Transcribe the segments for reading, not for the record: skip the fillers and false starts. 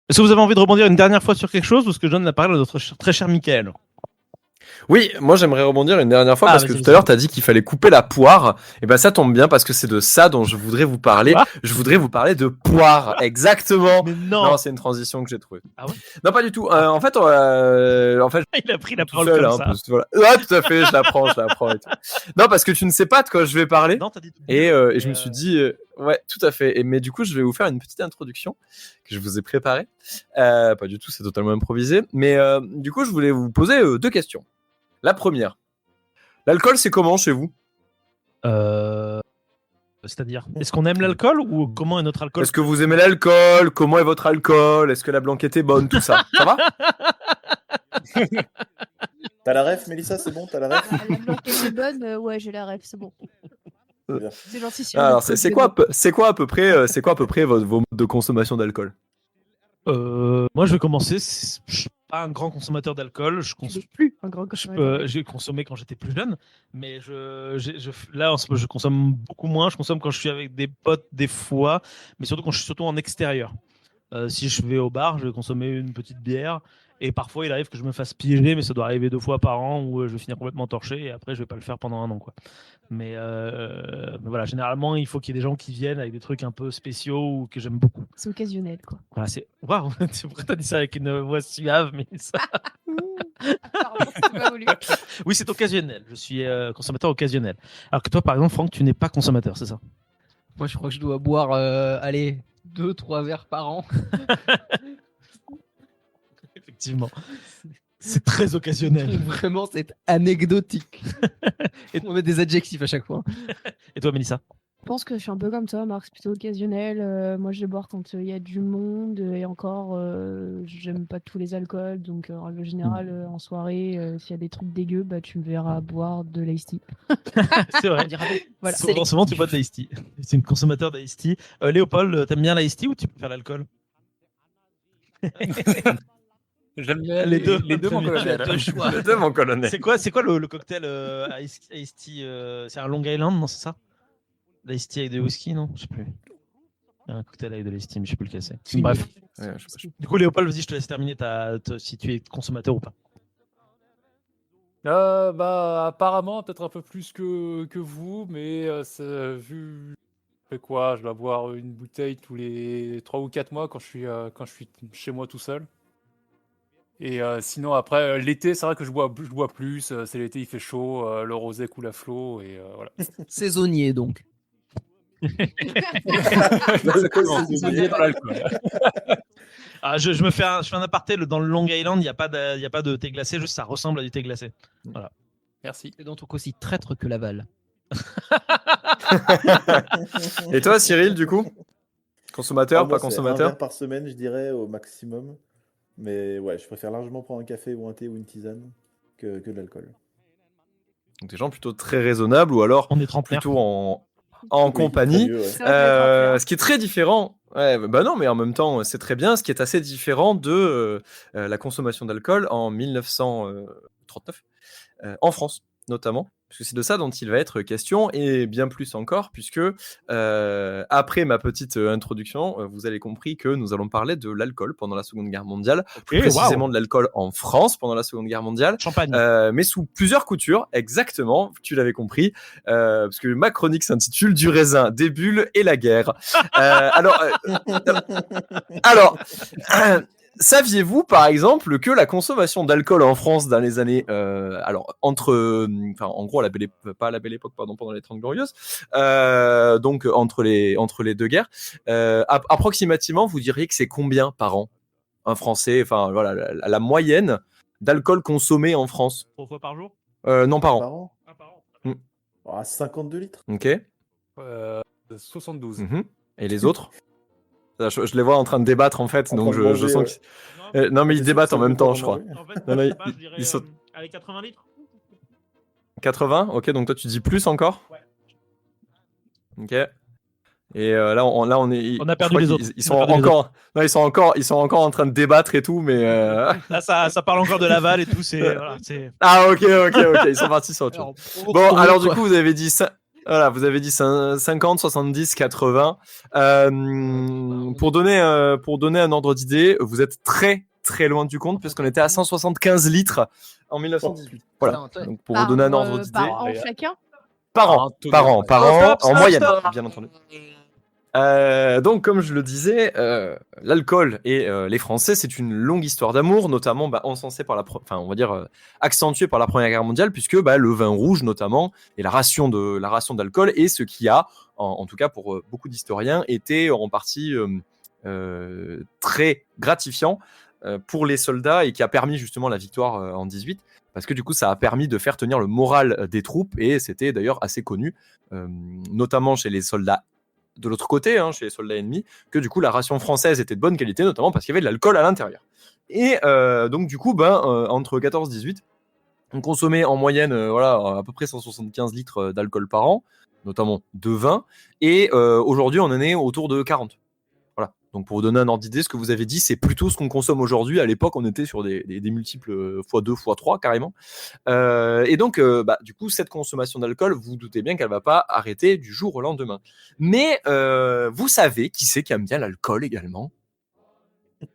Est-ce que vous avez envie de rebondir une dernière fois sur quelque chose ou est-ce que je donne la parole à notre très cher Mickaël? Oui, moi j'aimerais rebondir une dernière fois Ah, parce que vas-y, tout à l'heure tu as dit qu'il fallait couper la poire. Et ben ça tombe bien parce que c'est de ça dont je voudrais vous parler. Quoi Je voudrais vous parler de poire, exactement. Mais non. Non, c'est une transition que j'ai trouvée. Ah ouais? Non, pas du tout. En fait, Il a pris la tout parole seul, comme hein, ça. parce que, voilà. Ouais, tout à fait, je la prends et tout. Non, parce que tu ne sais pas de quoi je vais parler. Non, t'as dit Et je me suis dit, ouais, tout à fait. Mais du coup, je vais vous faire une petite introduction que je vous ai préparée. Pas du tout, c'est totalement improvisé. Mais du coup, je voulais vous poser 2 questions. La première, l'alcool, c'est comment chez vous? C'est-à-dire, est-ce qu'on aime l'alcool ou comment est notre alcool? Est-ce que vous aimez l'alcool? Comment est votre alcool? Est-ce que la blanquette est bonne? Tout ça. Ça va? T'as la ref, Mélissa, c'est bon, t'as la ref? La blanquette est bonne, ouais, j'ai la ref, c'est bon. Bien. C'est gentil. Alors, c'est quoi à peu près vos modes de consommation d'alcool? Moi, je vais commencer. Je suis pas un grand consommateur d'alcool. Je Tu consomme n'es plus un grand consommateur. j'ai consommé quand j'étais plus jeune, mais là, en ce moment, je consomme beaucoup moins. Je consomme quand je suis avec des potes, des fois, mais surtout quand je suis surtout en extérieur. Si je vais au bar, je vais consommer une petite bière. Et parfois, il arrive que je me fasse piéger, mais ça doit arriver 2 fois par an où je vais finir complètement torché et après, je vais pas le faire pendant 1 an, quoi. Mais voilà, généralement, il faut qu'il y ait des gens qui viennent avec des trucs un peu spéciaux ou que j'aime beaucoup. C'est occasionnel, quoi. Voilà, c'est waouh, pourquoi t'as dit ça avec une voix suave, mais ça... Pardon, c'est pas voulu. Oui, c'est occasionnel. Je suis consommateur occasionnel. Alors que toi, par exemple, Franck, tu n'es pas consommateur, c'est ça? Moi, je crois que je dois boire, allez, 2-3 verres par an. Effectivement. C'est très occasionnel. Vraiment, c'est anecdotique. Et on met des adjectifs à chaque fois. Et toi, Mélissa? Je pense que je suis un peu comme toi, Marc, c'est plutôt occasionnel. Moi, je vais boire quand il y a du monde et encore, j'aime pas tous les alcools. Donc, en règle générale, en soirée, s'il y a des trucs dégueux, bah, tu me verras boire de l'iced tea. C'est vrai. Voilà. Souvent, tu bois de l'iced tea. C'est une consommateur d'iced tea. Léopold, t'aimes bien l'iced tea ou tu préfères l'alcool? J'aime bien Les deux. les deux, mon Tu as colonel. deux choix. Le thème, mon colonel. C'est quoi le cocktail iced tea c'est un Long Island, non, c'est ça? L'iced tea avec de whisky, non? Je sais plus. Il y a un cocktail avec de l'iced tea, mais je sais plus lequel c'est. Bref. Ouais, je sais pas. Du coup, Léopold, vas-y, je te laisse terminer si tu es consommateur ou pas. Bah, apparemment, peut-être un peu plus que vous, mais vu. Fait quoi? Je dois boire une bouteille tous les 3 ou 4 mois quand je suis chez moi tout seul. Et sinon, après, l'été, c'est vrai que je bois plus. C'est l'été, il fait chaud, le rosé coule à flot, et voilà. Saisonnier, donc. Exactement, c'est lié dans l'alcool. Ah, je fais un aparté. Dans le Long Island, il n'y a pas de thé glacé, juste ça ressemble à du thé glacé. Voilà. Merci. C'est donc aussi traître que Laval. Et toi, Cyril, du coup? Consommateur, Moi, pas c'est un consommateur? verre par semaine, je dirais, au maximum. Mais ouais, je préfère largement prendre un café ou un thé ou une tisane que de l'alcool. Donc des gens plutôt très raisonnables ou alors On est trentenaire. plutôt en Oui, compagnie. très mieux, ouais. C'est vrai que les trente Ce qui est très différent, ouais, bah non, mais en même temps, c'est très bien. Ce qui est assez différent de la consommation d'alcool en 1939, en France notamment, parce que c'est de ça dont il va être question, et bien plus encore, puisque après ma petite introduction, vous avez compris que nous allons parler de l'alcool pendant la Seconde Guerre mondiale, plus précisément de l'alcool en France pendant la Seconde Guerre mondiale. Champagne. Mais sous plusieurs coutures, exactement, tu l'avais compris, parce que ma chronique s'intitule Du raisin, des bulles et la guerre. Saviez-vous, par exemple, que la consommation d'alcool en France dans les années, en gros, pas à la belle époque, pardon, pendant les 30 Glorieuses, donc entre les deux guerres, approximativement, vous diriez que c'est combien par an, un Français, enfin voilà, la moyenne d'alcool consommé en France? 3 fois par jour? Non, par an. Par an? Par an. 52 litres. Ok. 72. Et les autres? Je les vois en train de débattre en fait, En donc train de je manger, sens que... non, mais ils débattent en même temps, je crois. En fait, Non, non, je dirais ils sont... avec 80 litres. 80, ok, donc toi tu dis plus encore? Ouais. Ok. Et là, on est. On a perdu les autres. Ils sont encore. Non, ils sont encore en train de débattre et tout, mais. Là, ça parle encore de Laval et tout. Ah, ok. Ils sont partis sur autre chose. Bon, alors du coup, vous avez dit ça. Voilà, vous avez dit 50, 70, 80. Pour donner un ordre d'idée, vous êtes très très loin du compte puisqu'on était à 175 litres en 1918. Voilà. Donc pour vous donner un ordre d'idée, Par an chacun. par an, en moyenne, bien entendu. Donc, comme je le disais, l'alcool et les Français, c'est une longue histoire d'amour, notamment encensée par accentuée par la Première Guerre mondiale, puisque le vin rouge, notamment, et la ration d'alcool est ce qui a, en tout cas pour beaucoup d'historiens, été en partie très gratifiant pour les soldats et qui a permis justement la victoire en 18. Parce que du coup, ça a permis de faire tenir le moral des troupes, et c'était d'ailleurs assez connu, notamment chez les soldats de l'autre côté, chez les soldats ennemis, que du coup la ration française était de bonne qualité, notamment parce qu'il y avait de l'alcool à l'intérieur. Et donc du coup, entre 14 et 18, on consommait en moyenne à peu près 175 litres d'alcool par an, notamment de vin, et aujourd'hui on en est autour de 40. Voilà. Donc pour vous donner un ordre d'idée, ce que vous avez dit, c'est plutôt ce qu'on consomme aujourd'hui. À l'époque, on était sur des multiples x2, x3 carrément. Et donc, du coup, cette consommation d'alcool, vous vous doutez bien qu'elle ne va pas arrêter du jour au lendemain. Mais vous savez qui c'est qui aime bien l'alcool également?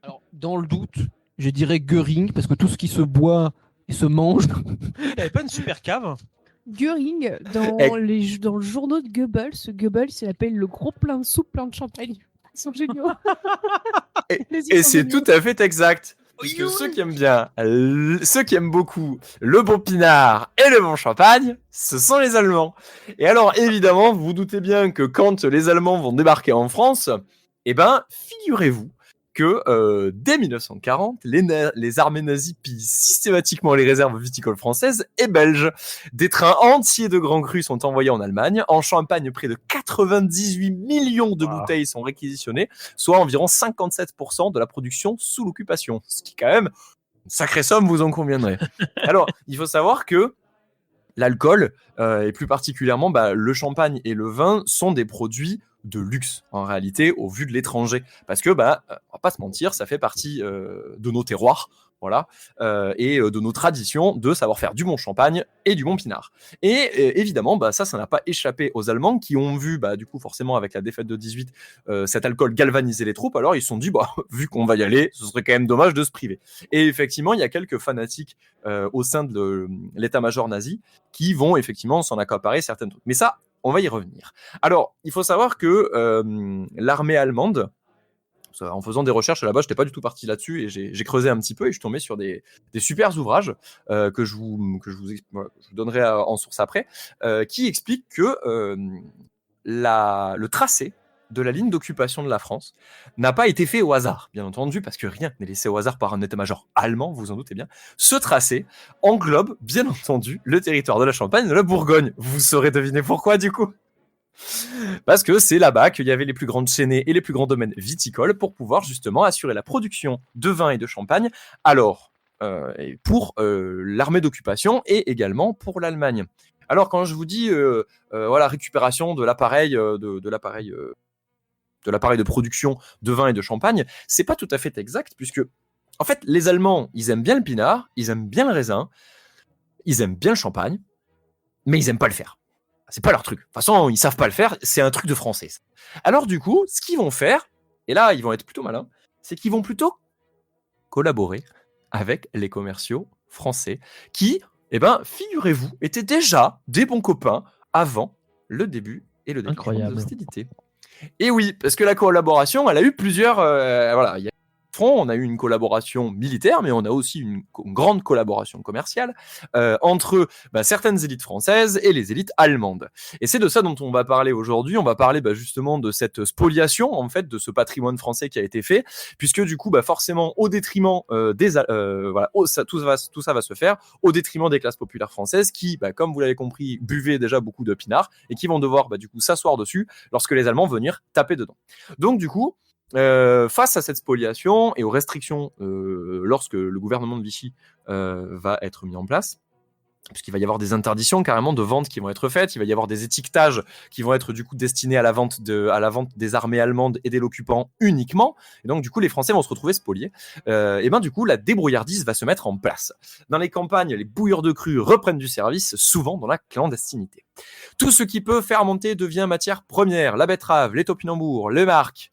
Alors, dans le doute, je dirais Göring, parce que tout ce qui se boit et se mange. Il n'avait pas une super cave? Göring, dans le journaux de Goebbels, il appelle le gros plein de soupe, plein de champagne. Ils sont géniaux. Et c'est tout à fait exact. Parce que ceux qui aiment beaucoup le bon pinard et le bon champagne, ce sont les Allemands. Et alors, évidemment, vous vous doutez bien que quand les Allemands vont débarquer en France, figurez-vous que dès 1940, les armées nazies pillent systématiquement les réserves viticoles françaises et belges. Des trains entiers de grands crus sont envoyés en Allemagne. En Champagne, près de 98 millions de bouteilles sont réquisitionnées, soit environ 57% de la production sous l'occupation. Ce qui est quand même une sacrée somme, vous en conviendrez. Alors, il faut savoir que l'alcool, et plus particulièrement le champagne et le vin, sont des produits de luxe en réalité au vu de l'étranger, parce que on va pas se mentir, ça fait partie de nos terroirs, voilà, et de nos traditions de savoir faire du bon champagne et du bon pinard. Et évidemment, ça n'a pas échappé aux Allemands qui ont vu, du coup, forcément, avec la défaite de 18, cet alcool galvaniser les troupes. Alors ils se sont dit, vu qu'on va y aller, ce serait quand même dommage de se priver. Et effectivement, il y a quelques fanatiques au sein de l'état-major nazi qui vont effectivement s'en accaparer certaines trucs. Mais ça, on va y revenir. Alors, il faut savoir que l'armée allemande, en faisant des recherches là-bas, je n'étais pas du tout parti là-dessus, et j'ai creusé un petit peu et je suis tombé sur des super ouvrages que je vous donnerai en source après, qui expliquent que le tracé de la ligne d'occupation de la France n'a pas été fait au hasard, bien entendu, parce que rien n'est laissé au hasard par un état-major allemand, vous en doutez bien. Ce tracé englobe, bien entendu, le territoire de la Champagne et de la Bourgogne. Vous saurez deviner pourquoi, du coup. Parce que c'est là-bas qu'il y avait les plus grandes chênaies et les plus grands domaines viticoles pour pouvoir justement assurer la production de vin et de champagne, alors pour l'armée d'occupation et également pour l'Allemagne. Alors quand je vous dis récupération de l'appareil de l'appareil de production de vin et de champagne, c'est pas tout à fait exact, puisque en fait les Allemands, ils aiment bien le pinard, ils aiment bien le raisin, ils aiment bien le champagne, mais ils aiment pas le faire. C'est pas leur truc. De toute façon, ils savent pas le faire, c'est un truc de français. Alors du coup, ce qu'ils vont faire, et là ils vont être plutôt malins, c'est qu'ils vont plutôt collaborer avec les commerciaux français qui, figurez-vous, étaient déjà des bons copains avant le début et le déclenchement des hostilités. Et oui, parce que la collaboration, elle a eu plusieurs... il y a front, on a eu une collaboration militaire, mais on a aussi une grande collaboration commerciale entre certaines élites françaises et les élites allemandes. Et c'est de ça dont on va parler aujourd'hui. On va parler justement de cette spoliation, en fait, de ce patrimoine français qui a été fait, puisque du coup, forcément, au détriment tout ça va se faire au détriment des classes populaires françaises qui, comme vous l'avez compris, buvaient déjà beaucoup de pinard et qui vont devoir du coup s'asseoir dessus lorsque les Allemands vont venir taper dedans. Donc du coup, face à cette spoliation et aux restrictions lorsque le gouvernement de Vichy va être mis en place, puisqu'il va y avoir des interdictions carrément de vente qui vont être faites, il va y avoir des étiquetages qui vont être du coup destinés à la vente des armées allemandes et des l'occupant uniquement, et donc du coup les Français vont se retrouver spoliés, et ben du coup la débrouillardise va se mettre en place. Dans les campagnes, les bouilleurs de cru reprennent du service, souvent dans la clandestinité. Tout ce qui peut fermenter devient matière première, la betterave, les topinambours, le marc,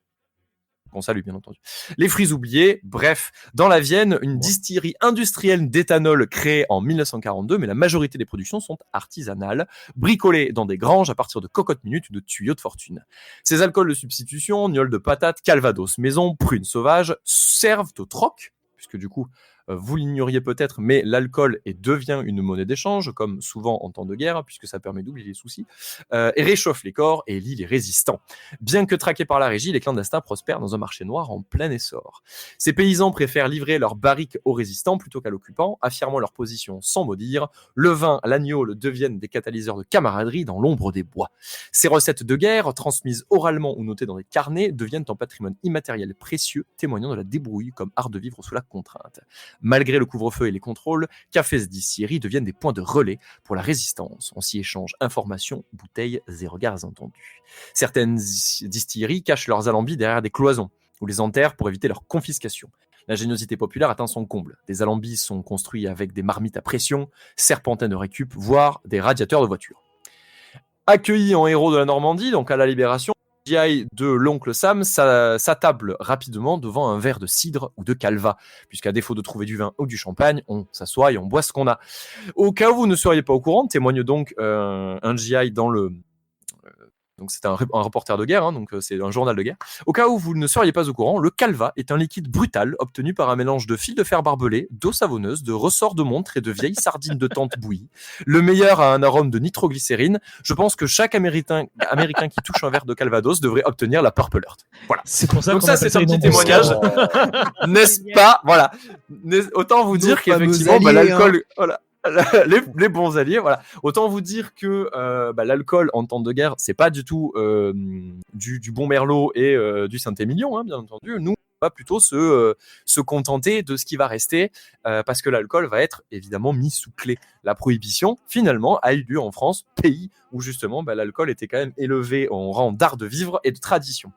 qu'on salue bien entendu, les fruits oubliés, bref, dans la Vienne, une distillerie industrielle d'éthanol créée en 1942, mais la majorité des productions sont artisanales, bricolées dans des granges à partir de cocottes minutes ou de tuyaux de fortune. Ces alcools de substitution, gnôle de patate, calvados maison, prunes sauvages, servent au troc, puisque du coup, vous l'ignoriez peut-être, mais l'alcool devient une monnaie d'échange, comme souvent en temps de guerre, puisque ça permet d'oublier les soucis, et réchauffe les corps et lie les résistants. Bien que traqués par la régie, les clandestins prospèrent dans un marché noir en plein essor. Ces paysans préfèrent livrer leurs barriques aux résistants plutôt qu'à l'occupant, affirmant leur position sans mot dire. Le vin, l'agneau deviennent des catalyseurs de camaraderie dans l'ombre des bois. Ces recettes de guerre, transmises oralement ou notées dans des carnets, deviennent un patrimoine immatériel précieux, témoignant de la débrouille comme art de vivre sous la contrainte. Malgré le couvre-feu et les contrôles, cafés et distilleries deviennent des points de relais pour la résistance. On s'y échange informations, bouteilles et regards entendus. Certaines distilleries cachent leurs alambics derrière des cloisons ou les enterrent pour éviter leur confiscation. L'ingéniosité populaire atteint son comble. Des alambics sont construits avec des marmites à pression, serpentins de récup, voire des radiateurs de voitures. Accueillis en héros de la Normandie, donc à la Libération, GI de l'oncle Sam s'attable rapidement devant un verre de cidre ou de calva, puisqu'à défaut de trouver du vin ou du champagne, on s'assoit et on boit ce qu'on a. Au cas où vous ne seriez pas au courant, témoigne donc un GI dans le... Donc c'est un reporter de guerre, donc c'est un journal de guerre. Au cas où vous ne seriez pas au courant, le calva est un liquide brutal obtenu par un mélange de fil de fer barbelé, d'eau savonneuse, de ressorts de montre et de vieilles sardines de tente bouillie. Le meilleur a un arôme de nitroglycérine. Je pense que chaque Américain qui touche un verre de calvados devrait obtenir la Purple Heart. Voilà. C'est pour ça Donc qu'on ça, appelle c'est un une petit embuscade. témoignage. N'est-ce pas? Voilà. Autant vous dire qu'effectivement, l'alcool... Voilà. Les bons alliés, voilà. Autant vous dire que l'alcool en temps de guerre, c'est pas du tout du bon merlot et du Saint-Émilion, bien entendu. Nous, on va plutôt se contenter de ce qui va rester parce que l'alcool va être évidemment mis sous clé. La prohibition, finalement, a eu lieu en France, pays où justement l'alcool était quand même élevé en rang d'art de vivre et de tradition.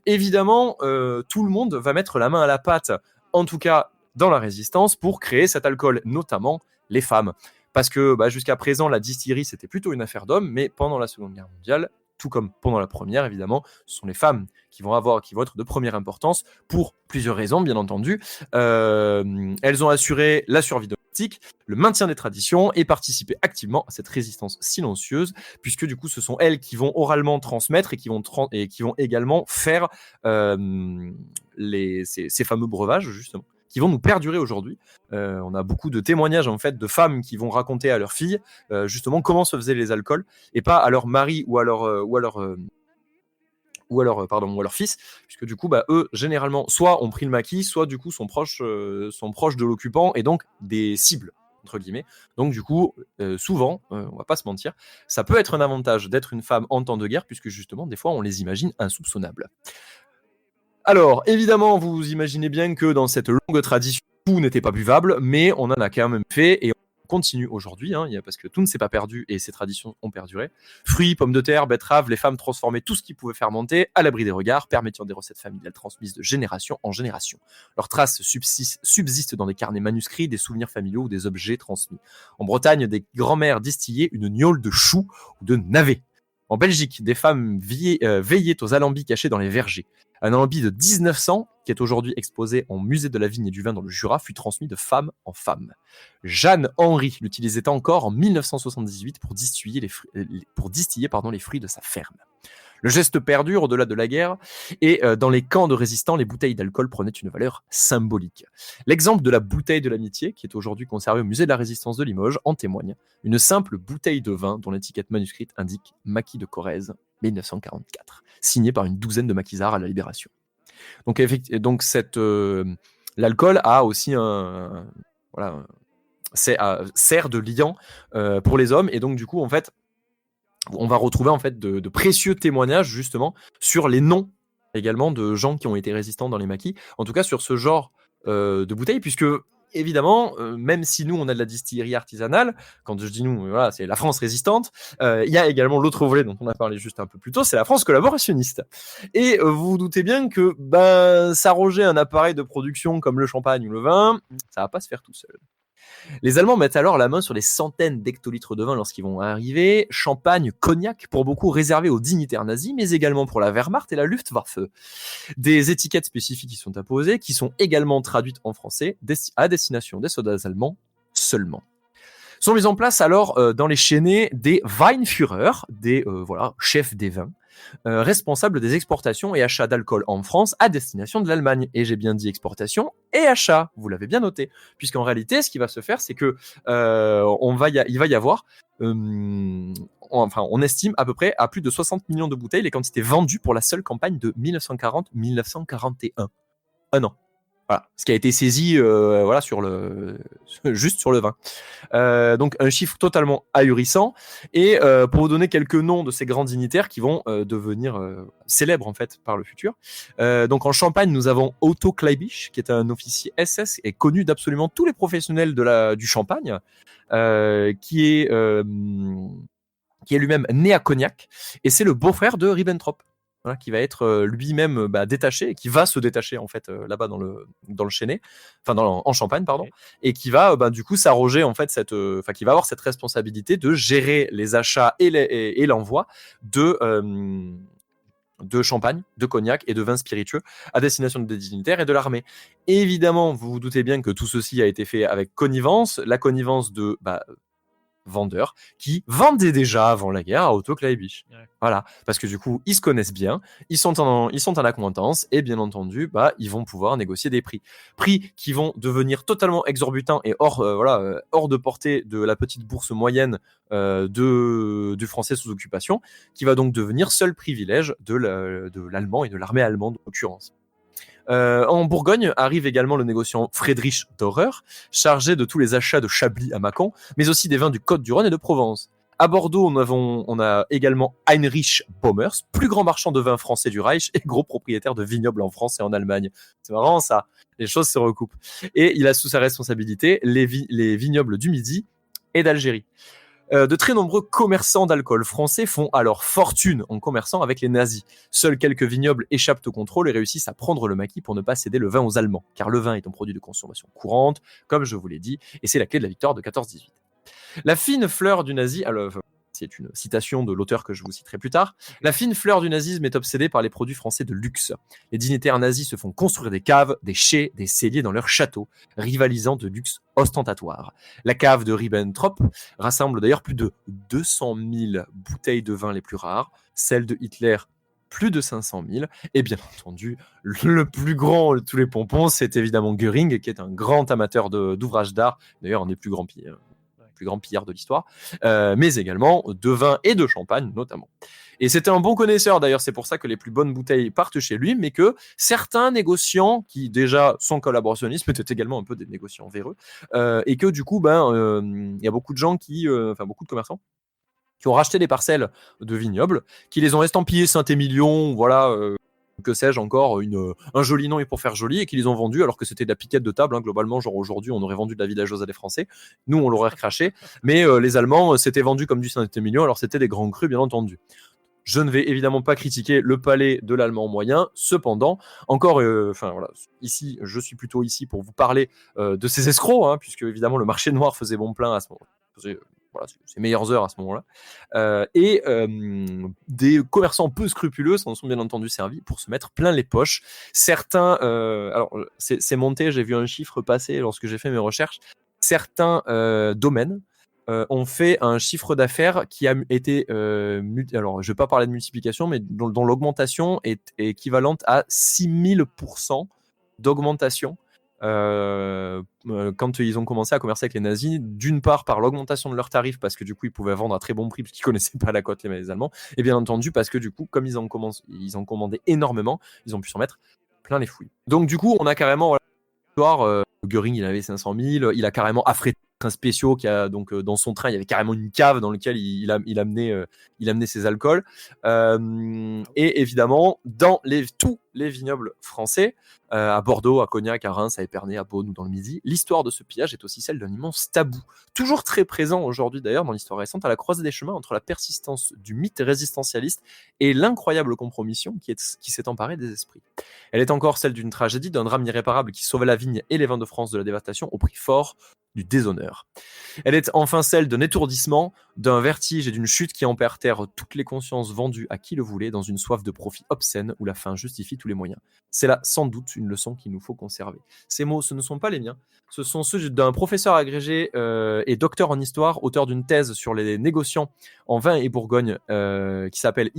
Évidemment, tout le monde va mettre la main à la pâte, en tout cas dans la résistance, pour créer cet alcool, notamment les femmes. Parce que jusqu'à présent, la distillerie, c'était plutôt une affaire d'hommes, mais pendant la Seconde Guerre mondiale, tout comme pendant la Première, évidemment, ce sont les femmes qui vont être de première importance pour plusieurs raisons, bien entendu. Elles ont assuré la survie domestique, le maintien des traditions et participé activement à cette résistance silencieuse, puisque du coup, ce sont elles qui vont oralement transmettre et qui vont également faire ces fameux breuvages, justement, qui vont nous perdurer aujourd'hui. On a beaucoup de témoignages en fait de femmes qui vont raconter à leurs filles justement comment se faisaient les alcools et pas à leur mari ou à leur fils, puisque du coup eux généralement soit ont pris le maquis, soit du coup sont proches de l'occupant et donc des cibles entre guillemets. Donc du coup souvent, on va pas se mentir, ça peut être un avantage d'être une femme en temps de guerre, puisque justement des fois on les imagine insoupçonnables. Alors, évidemment, vous imaginez bien que dans cette longue tradition, tout n'était pas buvable, mais on en a quand même fait et on continue aujourd'hui, parce que tout ne s'est pas perdu et ces traditions ont perduré. Fruits, pommes de terre, betteraves, les femmes transformaient tout ce qui pouvait fermenter à l'abri des regards, permettant des recettes familiales transmises de génération en génération. Leurs traces subsistent dans des carnets manuscrits, des souvenirs familiaux ou des objets transmis. En Bretagne, des grands-mères distillaient une gnôle de chou ou de navet. En Belgique, des femmes veillaient aux alambics cachés dans les vergers. Un alambic de 1900, qui est aujourd'hui exposé au musée de la vigne et du vin dans le Jura, fut transmis de femme en femme. Jeanne Henry l'utilisait encore en 1978 pour distiller les fruits de sa ferme. Le geste perdure au-delà de la guerre, et dans les camps de résistants, les bouteilles d'alcool prenaient une valeur symbolique. L'exemple de la bouteille de l'amitié, qui est aujourd'hui conservée au musée de la Résistance de Limoges, en témoigne. Une simple bouteille de vin dont l'étiquette manuscrite indique « Maquis de Corrèze, 1944 », signée par une douzaine de maquisards à la Libération. Donc l'alcool a aussi sert de liant pour les hommes, et donc du coup en fait on va retrouver en fait de précieux témoignages justement sur les noms également de gens qui ont été résistants dans les maquis, en tout cas sur ce genre de bouteilles, puisque évidemment, même si nous, on a de la distillerie artisanale, quand je dis nous, voilà, c'est la France résistante, il y a également l'autre volet dont on a parlé juste un peu plus tôt, c'est la France collaborationniste. Et vous vous doutez bien que s'arroger un appareil de production comme le champagne ou le vin, ça va pas se faire tout seul. Les Allemands mettent alors la main sur les centaines d'hectolitres de vin lorsqu'ils vont arriver, champagne, cognac, pour beaucoup réservés aux dignitaires nazis, mais également pour la Wehrmacht et la Luftwaffe. Des étiquettes spécifiques qui sont apposées, qui sont également traduites en français à destination des soldats allemands seulement. Sont mis en place alors dans les chaînées des Weinführer, des chefs des vins, responsables des exportations et achats d'alcool en France à destination de l'Allemagne. Et j'ai bien dit exportation et achat, vous l'avez bien noté, puisqu'en réalité, ce qui va se faire, c'est que il va y avoir, on estime à peu près à plus de 60 millions de bouteilles les quantités vendues pour la seule campagne de 1940-1941. Un an. Voilà, ce qui a été saisi juste sur le vin. Donc un chiffre totalement ahurissant. Et pour vous donner quelques noms de ces grands dignitaires qui vont devenir célèbres en fait par le futur. Donc en Champagne, nous avons Otto Kleibisch, qui est un officier SS et connu d'absolument tous les professionnels du Champagne, qui est lui-même né à Cognac, et c'est le beau-frère de Ribbentrop. Voilà, qui va être lui-même détaché, et qui va se détacher en fait là-bas dans le Chênay, en Champagne pardon, okay. Et qui va du coup s'arroger en fait qui va avoir cette responsabilité de gérer les achats et l'envoi de champagne, de cognac et de vins spiritueux à destination des dignitaires et de l'armée. Et évidemment, vous vous doutez bien que tout ceci a été fait avec connivence, la connivence de vendeurs qui vendaient déjà avant la guerre à Otto Kleibisch. Ouais. Voilà, parce que du coup, ils se connaissent bien, ils sont en accointance et bien entendu, ils vont pouvoir négocier des prix qui vont devenir totalement exorbitants et hors de portée de la petite bourse moyenne du français sous occupation, qui va donc devenir seul privilège de l'allemand et de l'armée allemande en l'occurrence. En Bourgogne arrive également le négociant Friedrich Daurer, chargé de tous les achats de Chablis à Mâcon, mais aussi des vins du Côte-du-Rhône et de Provence. À Bordeaux, on a également Heinrich Bommers, plus grand marchand de vins français du Reich et gros propriétaire de vignobles en France et en Allemagne. C'est marrant ça, les choses se recoupent. Et il a sous sa responsabilité les vignobles du Midi et d'Algérie. De très nombreux commerçants d'alcool français font alors fortune en commerçant avec les nazis. Seuls quelques vignobles échappent au contrôle et réussissent à prendre le maquis pour ne pas céder le vin aux Allemands, car le vin est un produit de consommation courante, comme je vous l'ai dit, et c'est la clé de la victoire de 14-18. La fine fleur du nazi, alors, c'est une citation de l'auteur que je vous citerai plus tard, la fine fleur du nazisme est obsédée par les produits français de luxe. Les dignitaires nazis se font construire des caves, des chais, des celliers dans leurs châteaux, rivalisant de luxe ostentatoire. La cave de Ribbentrop rassemble d'ailleurs plus de 200 000 bouteilles de vin les plus rares, celle de Hitler plus de 500 000, et bien entendu, le plus grand de tous les pompons, c'est évidemment Göring, qui est un grand amateur d'ouvrages d'art, d'ailleurs un des plus grands pillards de l'histoire, mais également de vin et de champagne notamment. Et c'était un bon connaisseur d'ailleurs, c'est pour ça que les plus bonnes bouteilles partent chez lui, mais que certains négociants qui déjà sont collaborationnistes, peut-être également un peu des négociants véreux, et que du coup, y a beaucoup de gens beaucoup de commerçants qui ont racheté des parcelles de vignobles, qui les ont estampillées Saint-Émilion, que sais-je encore, un joli nom et pour faire joli, et qui les ont vendus alors que c'était de la piquette de table, globalement, genre aujourd'hui on aurait vendu de la villageoise à des Français, nous on l'aurait recraché, mais les Allemands c'était vendu comme du Saint-Émilion, alors c'était des grands crus bien entendu. Je ne vais évidemment pas critiquer le palais de l'Allemand moyen, cependant, ici, je suis plutôt ici pour vous parler de ces escrocs, puisque évidemment le marché noir faisait bon plein à ce moment-là, ses meilleures heures à ce moment-là, et des commerçants peu scrupuleux s'en sont bien entendu servis pour se mettre plein les poches. Certains, alors c'est monté, j'ai vu un chiffre passer lorsque j'ai fait mes recherches, certains domaines ont fait un chiffre d'affaires qui a été, alors je ne vais pas parler de multiplication, mais dont l'augmentation est équivalente à 6000% d'augmentation quand ils ont commencé à commercer avec les nazis, d'une part par l'augmentation de leurs tarifs, parce que du coup ils pouvaient vendre à très bon prix parce qu'ils connaissaient pas la cote les Allemands, et bien entendu parce que du coup comme ils ont commandé énormément, ils ont pu s'en mettre plein les fouilles. Donc du coup on a carrément Göring il avait 500 000, il a carrément affrété trains spéciaux qui a donc dans son train il y avait carrément une cave dans laquelle il amenait ses alcools, et évidemment dans tous les vignobles français, à Bordeaux, à Cognac, à Reims, à Épernay, à Beaune ou dans le Midi. L'histoire de ce pillage est aussi celle d'un immense tabou, toujours très présent aujourd'hui d'ailleurs dans l'histoire récente, à la croisée des chemins entre la persistance du mythe résistentialiste et l'incroyable compromission qui s'est emparée des esprits. Elle est encore celle d'une tragédie, d'un drame irréparable qui sauvait la vigne et les vins de France de la dévastation au prix fort du déshonneur. Elle est enfin celle d'un étourdissement, d'un vertige et d'une chute qui emportèrent toutes les consciences vendues à qui le voulait dans une soif de profit obscène où la fin justifie tous les moyens. C'est là sans doute une leçon qu'il nous faut conserver. Ces mots, ce ne sont pas les miens, ce sont ceux d'un professeur agrégé et docteur en histoire, auteur d'une thèse sur les négociants en vin et Bourgogne qui s'appelle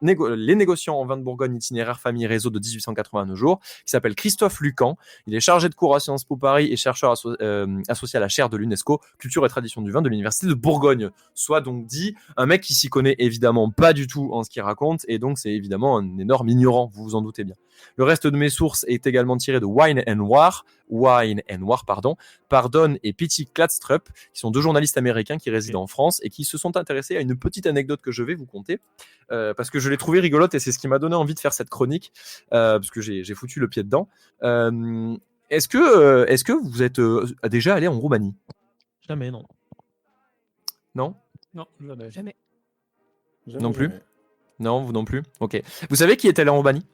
Les négociants en vin de Bourgogne, itinéraire famille réseau de 1880 à nos jours, qui s'appelle Christophe Lucan. Il est chargé de cours à Sciences Po Paris et chercheur associé à la chaire de l'UNESCO, culture et tradition du vin de l'université de Bourgogne. Soit donc dit, un mec qui s'y connaît évidemment pas du tout en ce qu'il raconte, et donc c'est évidemment un énorme ignorant, vous vous en doutez bien. Le reste de mes sources est également tiré de Wine and War, Pardon et Pity Kladstrup, qui sont deux journalistes américains qui résident en France et qui se sont intéressés à une petite anecdote que je vais vous conter, parce que je l'ai trouvée rigolote et c'est ce qui m'a donné envie de faire cette chronique, parce que j'ai foutu le pied dedans. Est-ce que vous êtes déjà allé en Roumanie ? Jamais, non. Non ? Non, jamais. Jamais. Jamais, Non plus. jamais. Non, vous non plus ? Ok. Vous savez qui est allé en Roumanie ?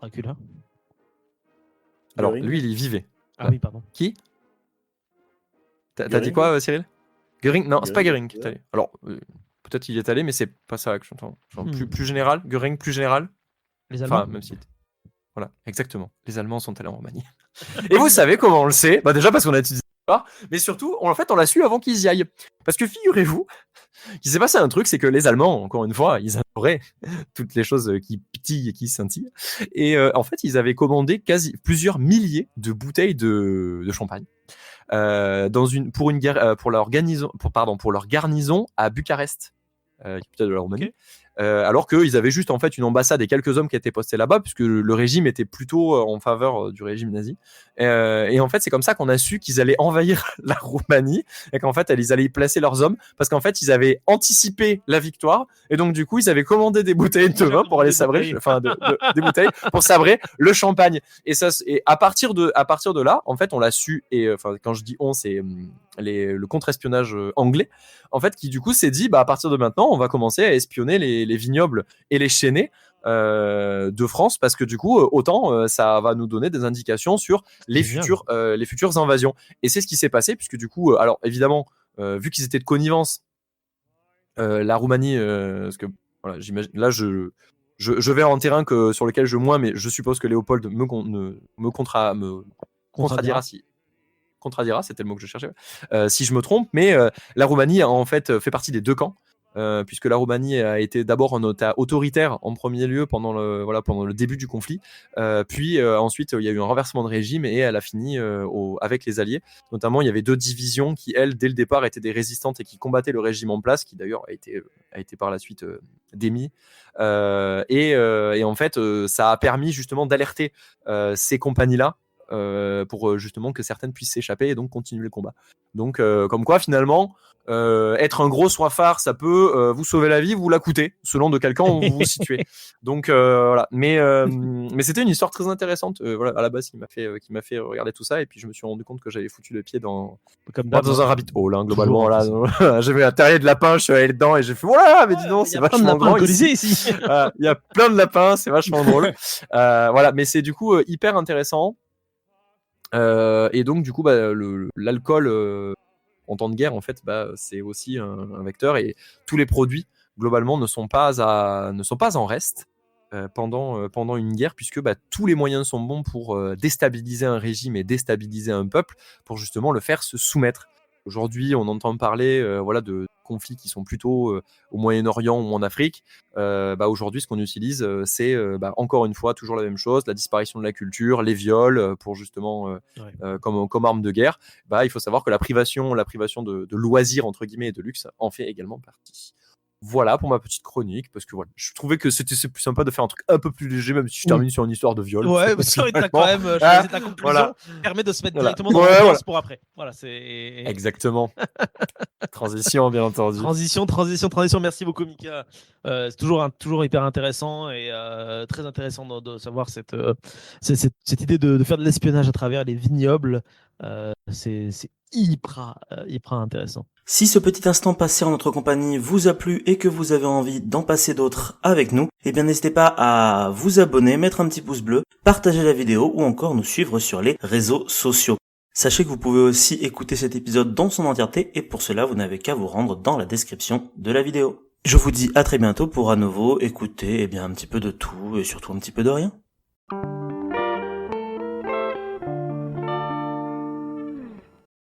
Dracula. Alors, Göring. lui, il y vivait. Ah oui, pardon. Qui ? T'as dit Göring. quoi, Cyril ? Göring ? Non, c'est pas Göring, Göring qui est allé. Alors, peut-être il y est allé, mais c'est pas ça que j'entends. Genre, plus général, Göring, plus général. Les Allemands. Enfin, même si. Voilà, exactement. Les Allemands sont allés en Roumanie. Et vous savez comment on le sait ? Bah déjà parce qu'on a étudié l'histoire, mais surtout, en fait, on l'a su avant qu'ils y aillent. Parce que figurez-vous qu'il s'est passé un truc, c'est que les Allemands, encore une fois, ils adoraient toutes les choses qui pétillent et qui scintillent. Et en fait, ils avaient commandé plusieurs milliers de bouteilles de champagne pour leur garnison à Bucarest, capitale de la Roumanie. Ok. Alors qu'ils avaient juste en fait une ambassade et quelques hommes qui étaient postés là-bas, puisque le régime était plutôt en faveur du régime nazi. Et en fait, c'est comme ça qu'on a su qu'ils allaient envahir la Roumanie et qu'en fait, ils allaient y placer leurs hommes, parce qu'en fait, ils avaient anticipé la victoire et donc du coup, ils avaient commandé des bouteilles de vin pour aller sabrer, des bouteilles pour sabrer le champagne. Et ça, et à partir de là, en fait, on l'a su. Et enfin, quand je dis on, c'est le contre-espionnage anglais, en fait, qui du coup s'est dit, bah à partir de maintenant, on va commencer à espionner les vignobles et les chênaies de France, parce que du coup, autant ça va nous donner des indications sur les futures invasions. Et c'est ce qui s'est passé, puisque du coup, alors évidemment, vu qu'ils étaient de connivence, la Roumanie, parce que voilà, j'imagine, là je vais en terrain sur lequel je mais je suppose que Léopold me contredira, c'était le mot que je cherchais, si je me trompe, mais la Roumanie en fait fait partie des deux camps, puisque la Roumanie a été d'abord un État autoritaire en premier lieu pendant le début du conflit, puis ensuite il y a eu un renversement de régime et elle a fini avec les Alliés. Notamment, il y avait deux divisions qui, elles, dès le départ, étaient des résistantes et qui combattaient le régime en place, qui d'ailleurs a été par la suite démis. Et en fait, ça a permis justement d'alerter ces compagnies-là, pour justement que certaines puissent s'échapper et donc continuer le combat. Donc comme quoi finalement être un gros soifard, ça peut vous sauver la vie, vous la coûter, selon de quel camp vous vous situez. Donc voilà, mais c'était une histoire très intéressante, voilà, à la base qui m'a fait regarder tout ça, et puis je me suis rendu compte que j'avais foutu le pied dans un rabbit hole, hein, globalement. Là, j'ai vu un terrier de lapin, je suis allé dedans et j'ai fait voilà, mais dis donc, c'est vachement grand ici. Il y a plein de lapins, c'est vachement drôle. Voilà, mais c'est du coup hyper intéressant. Et donc du coup, l'alcool en temps de guerre, en fait, c'est aussi un vecteur, et tous les produits globalement ne sont pas en reste pendant une guerre, puisque tous les moyens sont bons pour déstabiliser un régime et déstabiliser un peuple, pour justement le faire se soumettre. Aujourd'hui, on entend parler de conflits qui sont plutôt au Moyen-Orient ou en Afrique. Aujourd'hui, ce qu'on utilise, c'est encore une fois toujours la même chose, la disparition de la culture, les viols, pour justement comme arme de guerre. Il faut savoir que la privation de loisirs entre guillemets et de luxe en fait également partie. Voilà pour ma petite chronique, parce que voilà, je trouvais que c'est plus sympa de faire un truc un peu plus léger, même si je termine sur une histoire de viol. Ouais, mais c'est vrai que t'as quand même choisi ta conclusion, voilà. permet de se mettre Voilà. directement dans Ouais, l'ambiance voilà. pour après. Voilà, c'est... Exactement. Transition, bien entendu. Transition. Merci beaucoup, Mika. C'est toujours hyper intéressant et très intéressant de savoir cette idée de faire de l'espionnage à travers les vignobles. C'est hyper intéressant. Si ce petit instant passé en notre compagnie vous a plu et que vous avez envie d'en passer d'autres avec nous, eh bien n'hésitez pas à vous abonner, mettre un petit pouce bleu, partager la vidéo ou encore nous suivre sur les réseaux sociaux. Sachez que vous pouvez aussi écouter cet épisode dans son entièreté et pour cela vous n'avez qu'à vous rendre dans la description de la vidéo. Je vous dis à très bientôt pour à nouveau écouter un petit peu de tout et surtout un petit peu de rien.